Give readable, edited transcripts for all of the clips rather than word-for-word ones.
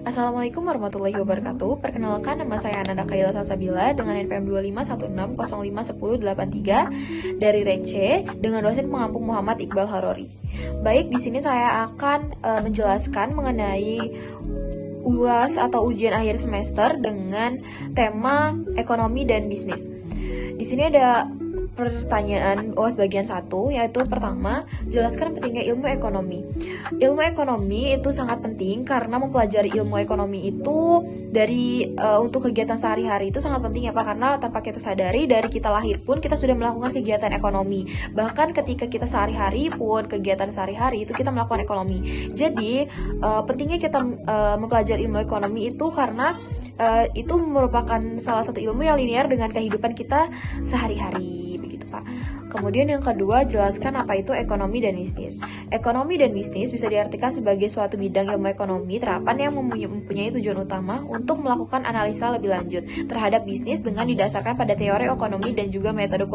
Assalamualaikum warahmatullahi wabarakatuh. Perkenalkan, nama saya Ananda Khaila Salsabila dengan NPM 2516051083 dari Rence dengan dosen pengampu Muhammad Iqbal Harori. Baik, di sini saya akan menjelaskan mengenai UAS atau ujian akhir semester dengan tema ekonomi dan bisnis. Di sini ada pertanyaan UAS bagian 1, yaitu pertama, jelaskan pentingnya ilmu ekonomi. Ilmu ekonomi itu sangat penting karena mempelajari ilmu ekonomi itu untuk kegiatan sehari-hari itu sangat penting ya Pak, karena tanpa kita sadari dari kita lahir pun kita sudah melakukan kegiatan ekonomi. Bahkan ketika kita sehari-hari pun kegiatan sehari-hari itu kita melakukan ekonomi. Jadi pentingnya kita mempelajari ilmu ekonomi itu karena itu merupakan salah satu ilmu yang linear dengan kehidupan kita sehari-hari, begitu Pak. Kemudian yang kedua, jelaskan apa itu ekonomi dan bisnis. Ekonomi dan bisnis bisa diartikan sebagai suatu bidang ilmu ekonomi terapan yang mempunyai tujuan utama untuk melakukan analisa lebih lanjut terhadap bisnis dengan didasarkan pada teori ekonomi dan juga metode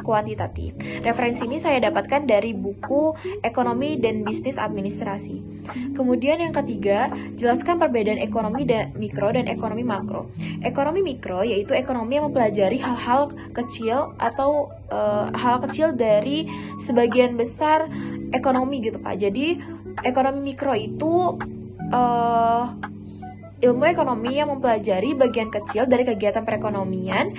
kuantitatif. Referensi ini saya dapatkan dari buku Ekonomi dan Bisnis Administrasi. Kemudian yang ketiga, jelaskan perbedaan ekonomi mikro dan ekonomi makro. Ekonomi mikro yaitu ekonomi yang mempelajari hal-hal kecil atau hal kecil dari sebagian besar ekonomi gitu Pak. Jadi ekonomi mikro itu ilmu ekonomi yang mempelajari bagian kecil dari kegiatan perekonomian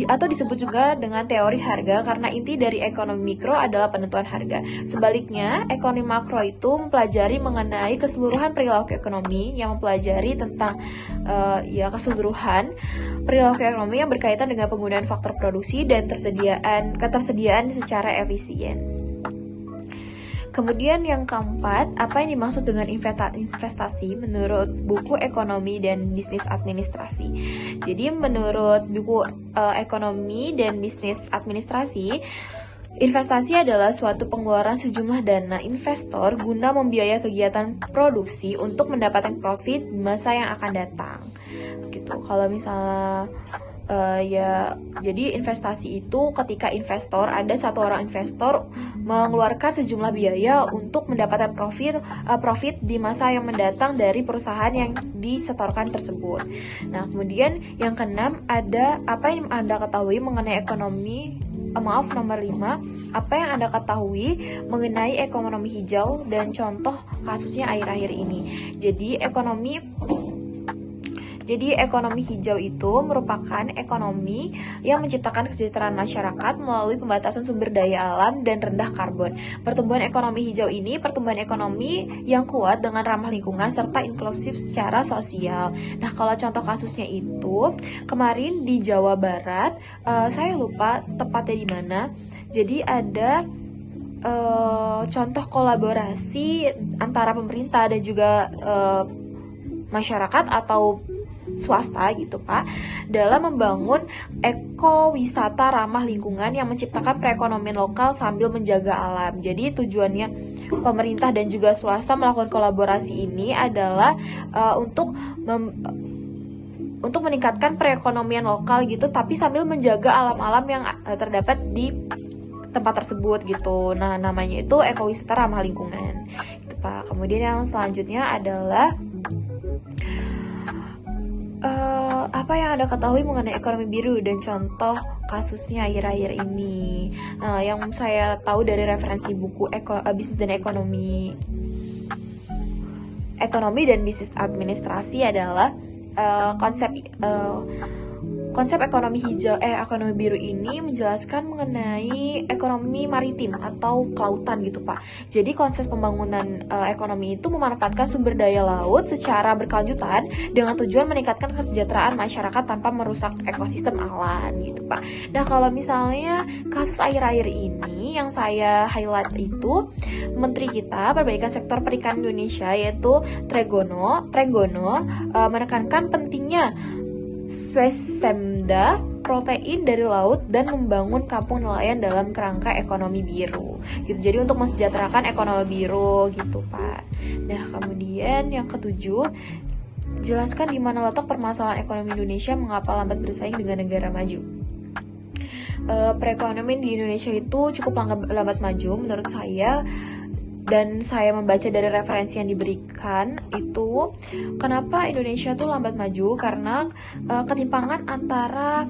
atau disebut juga dengan teori harga karena inti dari ekonomi mikro adalah penentuan harga. Sebaliknya, ekonomi makro itu mempelajari mengenai keseluruhan perilaku ekonomi yang mempelajari tentang keseluruhan perilaku ekonomi yang berkaitan dengan penggunaan faktor produksi dan ketersediaan secara efisien. Kemudian yang keempat, apa yang dimaksud dengan investasi menurut buku Ekonomi dan Bisnis Administrasi? Jadi menurut buku Ekonomi dan Bisnis Administrasi, investasi adalah suatu pengeluaran sejumlah dana investor guna membiayai kegiatan produksi untuk mendapatkan profit di masa yang akan datang. Gitu. Kalau misalnya jadi investasi itu ketika ada satu orang investor mengeluarkan sejumlah biaya untuk mendapatkan profit di masa yang mendatang dari perusahaan yang disetorkan tersebut. Nah, kemudian yang keenam, ada apa yang Anda ketahui mengenai nomor 5, apa yang Anda ketahui mengenai ekonomi hijau dan contoh kasusnya akhir-akhir ini. Jadi ekonomi hijau itu merupakan ekonomi yang menciptakan kesejahteraan masyarakat melalui pembatasan sumber daya alam dan rendah karbon. Pertumbuhan ekonomi hijau ini pertumbuhan ekonomi yang kuat dengan ramah lingkungan serta inklusif secara sosial. Nah, kalau contoh kasusnya itu kemarin di Jawa Barat, saya lupa tepatnya di mana. Jadi ada contoh kolaborasi antara pemerintah dan juga masyarakat atau swasta gitu Pak, dalam membangun ekowisata ramah lingkungan yang menciptakan perekonomian lokal sambil menjaga alam. Jadi tujuannya pemerintah dan juga swasta melakukan kolaborasi ini adalah untuk meningkatkan perekonomian lokal gitu, tapi sambil menjaga alam-alam yang terdapat di tempat tersebut gitu. Nah, namanya itu ekowisata ramah lingkungan gitu Pak. Kemudian yang selanjutnya adalah apa yang Anda ketahui mengenai ekonomi biru dan contoh kasusnya akhir-akhir ini. Nah, yang saya tahu dari referensi buku Bisnis dan Ekonomi dan Bisnis Administrasi adalah konsep ekonomi biru ini menjelaskan mengenai ekonomi maritim atau kelautan gitu Pak. Jadi konsep pembangunan ekonomi itu memanfaatkan sumber daya laut secara berkelanjutan dengan tujuan meningkatkan kesejahteraan masyarakat tanpa merusak ekosistem alam gitu Pak. Nah, kalau misalnya kasus akhir-akhir ini yang saya highlight itu Menteri kita Perbaikan Sektor Perikanan Indonesia yaitu Trenggono menekankan pentingnya Swasemda protein dari laut dan membangun kampung nelayan dalam kerangka ekonomi biru gitu. Jadi untuk mensejahterakan ekonomi biru gitu Pak. Nah, kemudian yang ketujuh, jelaskan di mana letak permasalahan ekonomi Indonesia, mengapa lambat bersaing dengan negara maju. Perekonomian di Indonesia itu cukup lambat maju menurut saya dan saya membaca dari referensi yang diberikan itu, kenapa Indonesia tuh lambat maju? Karena ketimpangan antara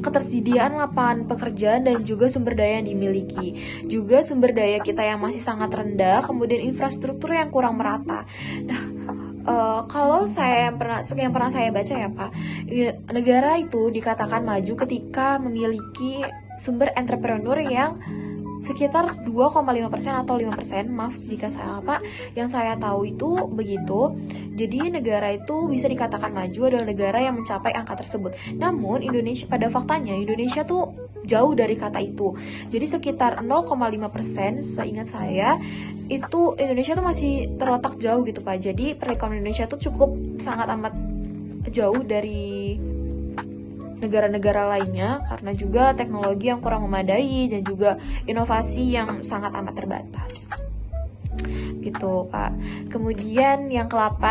ketersediaan lapangan pekerjaan dan juga sumber daya yang dimiliki. Juga sumber daya kita yang masih sangat rendah, kemudian infrastruktur yang kurang merata. Nah, kalau yang pernah saya baca ya Pak, negara itu dikatakan maju ketika memiliki sumber entrepreneur yang sekitar 2,5% atau 5%, maaf jika salah Pak, yang saya tahu itu begitu. Jadi negara itu bisa dikatakan maju adalah negara yang mencapai angka tersebut. Namun Indonesia, pada faktanya Indonesia tuh jauh dari kata itu. Jadi sekitar 0,5% seingat saya, itu Indonesia tuh masih terletak jauh gitu Pak. Jadi perekonomian Indonesia tuh cukup sangat amat jauh dari negara-negara lainnya karena juga teknologi yang kurang memadai dan juga inovasi yang sangat amat terbatas. Gitu Pak. Kemudian yang ke-8,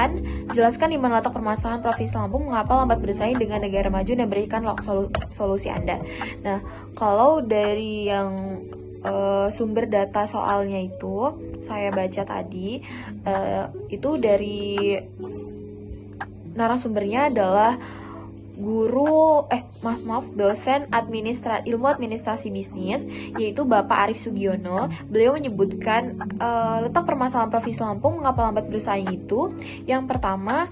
jelaskan di mana letak permasalahan Provinsi Lampung mengapa lambat bersaing dengan negara maju dan berikan solusi Anda. Nah, kalau dari yang sumber data soalnya itu saya baca tadi, itu dari narasumbernya adalah dosen ilmu administrasi bisnis, yaitu Bapak Arief Sugiono. Beliau menyebutkan letak permasalahan Provinsi Lampung mengapa lambat bersaing itu, yang pertama,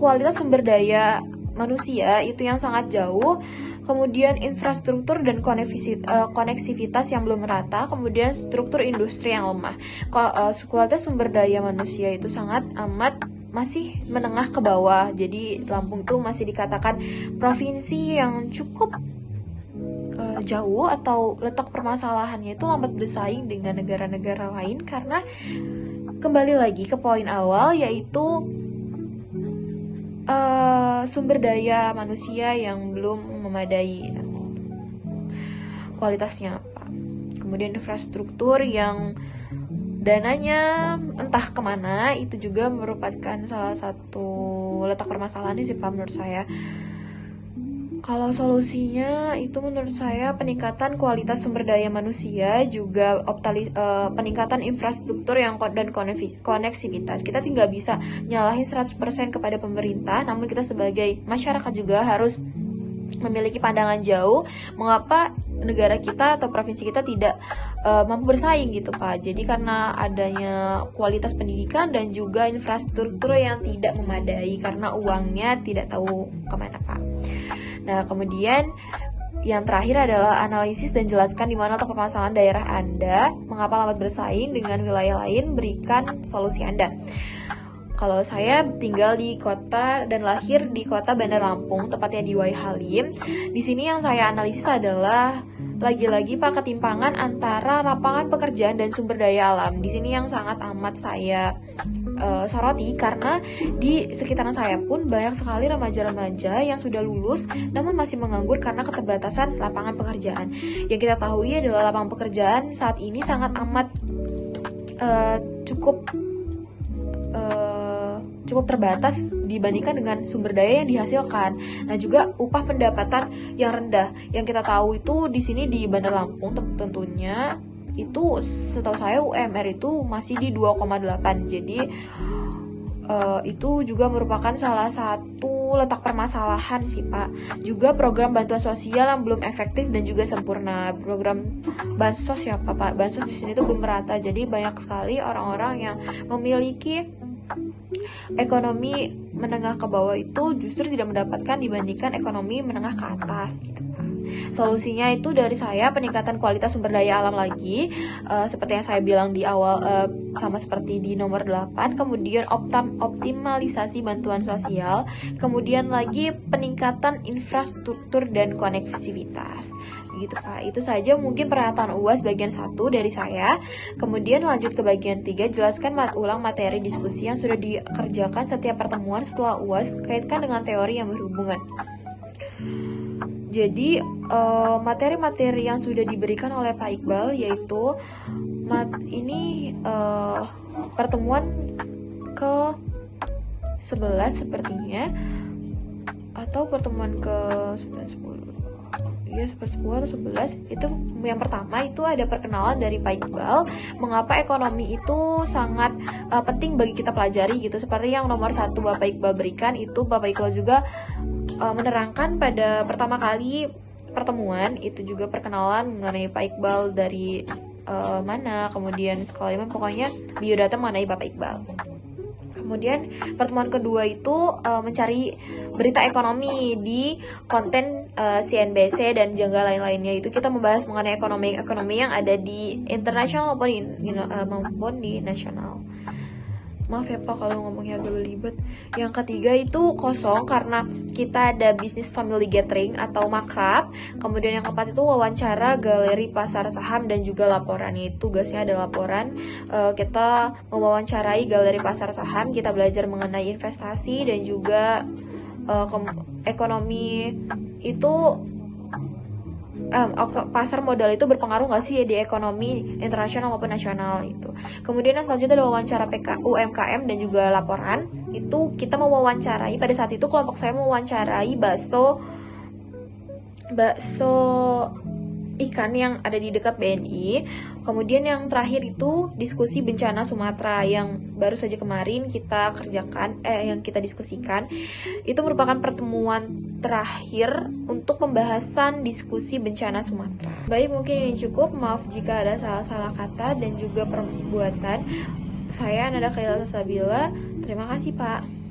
kualitas sumber daya manusia itu yang sangat jauh, kemudian infrastruktur dan koneksivitas yang belum merata, kemudian struktur industri yang lemah. Kualitas sumber daya manusia itu sangat amat masih menengah ke bawah. Jadi Lampung itu masih dikatakan provinsi yang cukup jauh, atau letak permasalahannya itu lambat bersaing dengan negara-negara lain karena kembali lagi ke poin awal, yaitu sumber daya manusia yang belum memadai kualitasnya apa. Kemudian infrastruktur yang dananya entah kemana, itu juga merupakan salah satu letak permasalahan sih Pak menurut saya. Kalau solusinya itu menurut saya peningkatan kualitas sumber daya manusia, juga peningkatan infrastruktur dan koneksivitas. Kita tidak bisa nyalahin 100% kepada pemerintah, namun kita sebagai masyarakat juga harus memiliki pandangan jauh mengapa negara kita atau provinsi kita tidak mampu bersaing gitu Pak. Jadi karena adanya kualitas pendidikan dan juga infrastruktur yang tidak memadai karena uangnya tidak tahu kemana Pak. Nah, kemudian yang terakhir adalah analisis dan jelaskan di mana letak permasalahan daerah Anda, mengapa lambat bersaing dengan wilayah lain, berikan solusi Anda. Kalau saya tinggal di kota dan lahir di kota Bandar Lampung, tepatnya di Wai Halim. Di sini yang saya analisis adalah lagi-lagi Pak, ketimpangan antara lapangan pekerjaan dan sumber daya alam. Di sini yang sangat amat saya soroti karena di sekitaran saya pun banyak sekali remaja-remaja yang sudah lulus namun masih menganggur karena keterbatasan lapangan pekerjaan. Yang kita tahu adalah lapangan pekerjaan saat ini sangat amat cukup terbatas dibandingkan dengan sumber daya yang dihasilkan. Nah, juga upah pendapatan yang rendah. Yang kita tahu itu di sini di Bandar Lampung tentunya itu setahu saya UMR itu masih di 2,8. Jadi itu juga merupakan salah satu letak permasalahan sih Pak. Juga program bantuan sosial yang belum efektif dan juga sempurna. Program bansos ya Pak. Bansos di sini tuh belum merata. Jadi banyak sekali orang-orang yang memiliki ekonomi menengah ke bawah itu justru tidak mendapatkan dibandingkan ekonomi menengah ke atas gitu Pak. Solusinya itu dari saya peningkatan kualitas sumber daya alam lagi, seperti yang saya bilang di awal, sama seperti di nomor 8, kemudian optimalisasi bantuan sosial, kemudian lagi peningkatan infrastruktur dan konektivitas. Gitu Pak. Itu saja mungkin pernyataan UAS bagian 1 dari saya. Kemudian lanjut ke bagian 3, jelaskan ulang materi diskusi yang sudah dikerjakan setiap pertemuan setelah UAS, kaitkan dengan teori yang berhubungan. Jadi materi-materi yang sudah diberikan oleh Pak Iqbal yaitu pertemuan ke 11 sepertinya, atau pertemuan ke 9, 10. ya seper-10 atau 11. Itu yang pertama itu ada perkenalan dari Pak Iqbal, mengapa ekonomi itu sangat penting bagi kita pelajari gitu. Seperti yang nomor 1 Bapak Iqbal berikan, itu Bapak Iqbal juga menerangkan pada pertama kali pertemuan itu juga perkenalan mengenai Pak Iqbal dari mana, kemudian sekolah pokoknya biodata mengenai Bapak Iqbal. Kemudian pertemuan kedua itu mencari berita ekonomi di konten CNBC dan juga lain-lainnya. Itu kita membahas mengenai ekonomi yang ada di internasional maupun di nasional. Maaf ya Pak kalau ngomongnya agak belibet. Yang ketiga itu kosong karena kita ada bisnis family gathering atau makrab. Kemudian yang keempat itu wawancara galeri pasar saham dan juga laporannya. Tugasnya ada laporan. Kita mewawancarai galeri pasar saham, kita belajar mengenai investasi dan juga ekonomi itu pasar modal itu berpengaruh nggak sih di ekonomi internasional maupun nasional itu. Kemudian yang selanjutnya ada wawancara UMKM dan juga laporan. Itu kita mewawancarai, pada saat itu kelompok saya mewawancarai bakso ikan yang ada di dekat BNI. Kemudian yang terakhir itu diskusi bencana Sumatera yang baru saja kemarin kita kerjakan, yang kita diskusikan. Itu merupakan pertemuan terakhir untuk pembahasan diskusi bencana Sumatera. Baik, mungkin ini cukup. Maaf jika ada salah-salah kata dan juga perbuatan. Saya Nada Khairil Sabila. Terima kasih Pak.